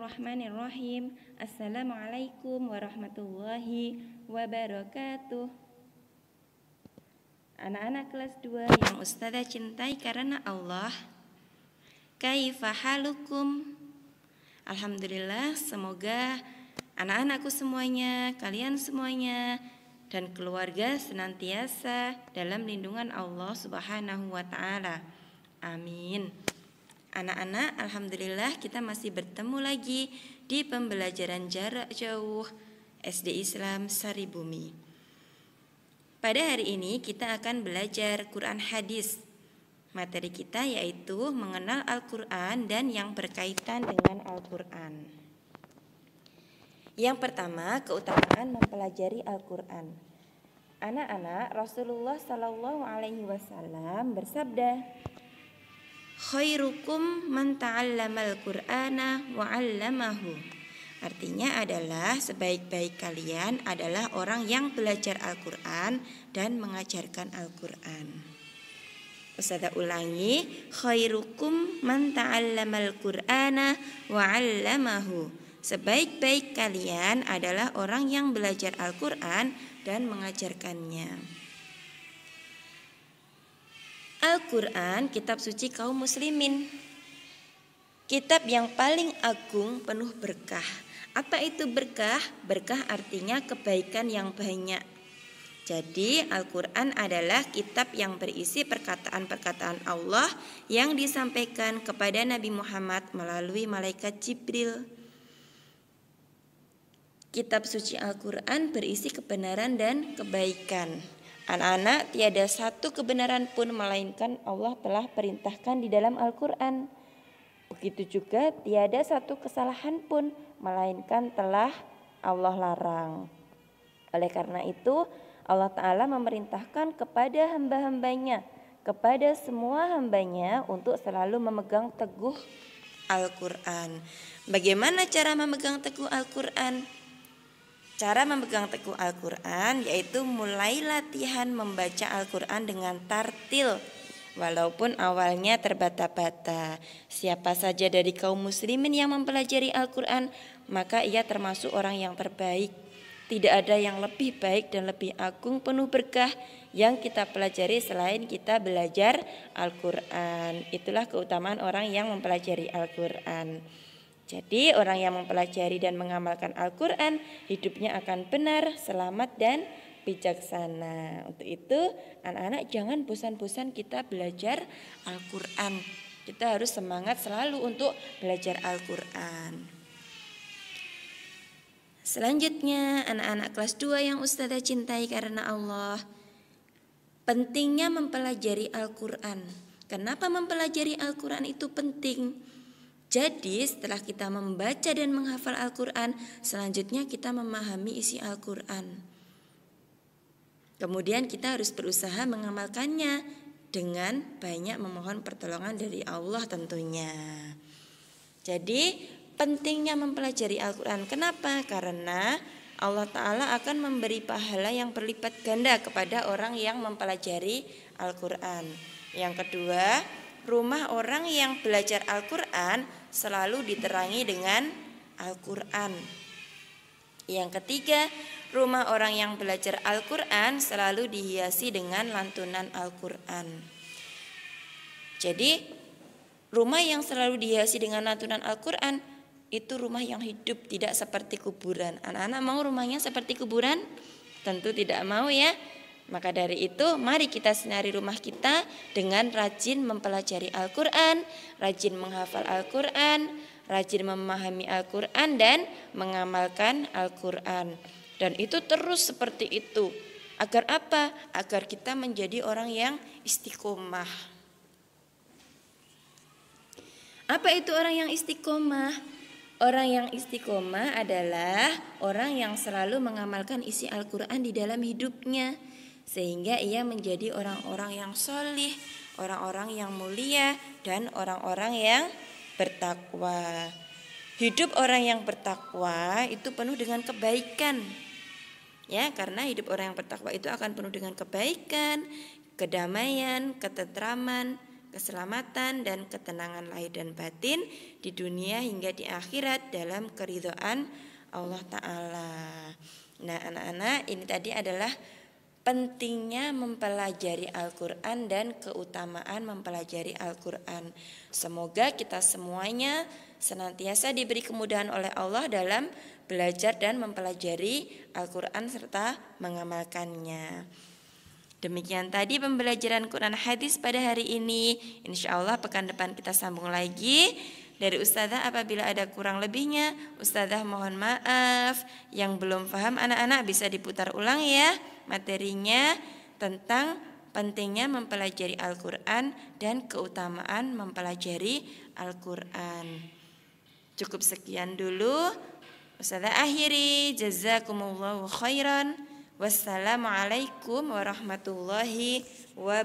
Bismillahirrahmanirrahim. Assalamualaikum warahmatullahi wabarakatuh. Anak-anak kelas 2 yang Ustazah cintai karena Allah. Kaifa halukum? Alhamdulillah, semoga anak-anakku semuanya, kalian semuanya dan keluarga senantiasa dalam lindungan Allah Subhanahu wa taala. Amin. Anak-anak, alhamdulillah kita masih bertemu lagi di pembelajaran jarak jauh SD Islam Saribumi. Pada hari ini kita akan belajar Quran hadis. Materi kita yaitu mengenal Al-Quran dan yang berkaitan dengan Al-Quran. Yang pertama, keutamaan mempelajari Al-Quran. Anak-anak, Rasulullah Shallallahu Alaihi Wasallam bersabda, khairukum man ta'allamal Qur'ana wa 'allamahu. Artinya adalah sebaik-baik kalian adalah orang yang belajar Al-Qur'an dan mengajarkan Al-Qur'an. Ustazah ulangi, khairukum man ta'allamal Qur'ana wa 'allamahu. Sebaik-baik kalian adalah orang yang belajar Al-Qur'an dan mengajarkannya. Al-Quran, kitab suci kaum muslimin, kitab yang paling agung, penuh berkah. Apa itu berkah? Berkah artinya kebaikan yang banyak. Jadi Al-Quran adalah kitab yang berisi perkataan-perkataan Allah yang disampaikan kepada Nabi Muhammad melalui malaikat Jibril. Kitab suci Al-Quran berisi kebenaran dan kebaikan. Anak-anak, tiada satu kebenaran pun melainkan Allah telah perintahkan di dalam Al-Quran. Begitu juga tiada satu kesalahan pun melainkan telah Allah larang. Oleh karena itu Allah Ta'ala memerintahkan kepada hamba-hambanya, kepada semua hambanya untuk selalu memegang teguh Al-Quran. Bagaimana cara memegang teguh Al-Quran? Cara memegang teguh Al-Quran yaitu mulai latihan membaca Al-Quran dengan tartil. Walaupun awalnya terbata-bata. Siapa saja dari kaum muslimin yang mempelajari Al-Quran, maka ia termasuk orang yang terbaik. Tidak ada yang lebih baik dan lebih agung penuh berkah yang kita pelajari selain kita belajar Al-Quran. Itulah keutamaan orang yang mempelajari Al-Quran. Jadi orang yang mempelajari dan mengamalkan Al-Quran hidupnya akan benar, selamat dan bijaksana. Untuk itu anak-anak jangan bosan-bosan kita belajar Al-Quran. Kita harus semangat selalu untuk belajar Al-Quran. Selanjutnya anak-anak kelas 2 yang Ustazah cintai karena Allah. Pentingnya mempelajari Al-Quran. Kenapa mempelajari Al-Quran itu penting? Jadi setelah kita membaca dan menghafal Al-Quran, selanjutnya kita memahami isi Al-Quran. Kemudian kita harus berusaha mengamalkannya dengan banyak memohon pertolongan dari Allah tentunya. Jadi pentingnya mempelajari Al-Quran. Kenapa? Karena Allah Ta'ala akan memberi pahala yang berlipat ganda kepada orang yang mempelajari Al-Quran. Yang kedua, rumah orang yang belajar Al-Quran selalu diterangi dengan Al-Quran. Yang ketiga, rumah orang yang belajar Al-Quran selalu dihiasi dengan lantunan Al-Quran. Jadi, rumah yang selalu dihiasi dengan lantunan Al-Quran itu rumah yang hidup, tidak seperti kuburan. Anak-anak mau rumahnya seperti kuburan? Tentu tidak mau ya. Maka dari itu mari kita sinari rumah kita dengan rajin mempelajari Al-Quran, rajin menghafal Al-Quran, rajin memahami Al-Quran dan mengamalkan Al-Quran. Dan itu terus seperti itu. Agar apa? Agar kita menjadi orang yang istiqomah. Apa itu orang yang istiqomah? Orang yang istiqomah adalah orang yang selalu mengamalkan isi Al-Quran di dalam hidupnya. Sehingga ia menjadi orang-orang yang solih, orang-orang yang mulia, dan orang-orang yang bertakwa. Hidup orang yang bertakwa itu penuh dengan kebaikan. Ya, karena hidup orang yang bertakwa itu akan penuh dengan kebaikan, kedamaian, ketentraman, keselamatan dan ketenangan lahir dan batin di dunia hingga di akhirat dalam keridhaan Allah Ta'ala. Nah anak-anak, ini tadi adalah pentingnya mempelajari Al-Quran dan keutamaan mempelajari Al-Quran. Semoga kita semuanya senantiasa diberi kemudahan oleh Allah dalam belajar dan mempelajari Al-Quran serta mengamalkannya. Demikian tadi pembelajaran Quran hadis pada hari ini. Insya Allah pekan depan kita sambung lagi. Dari Ustazah apabila ada kurang lebihnya, Ustazah mohon maaf. Yang belum paham anak-anak bisa diputar ulang ya materinya tentang pentingnya mempelajari Al-Quran dan keutamaan mempelajari Al-Quran. Cukup sekian dulu. Ustazah akhiri. Jazakumullahu khairan. Wassalamualaikum warahmatullahi wabarakatuh.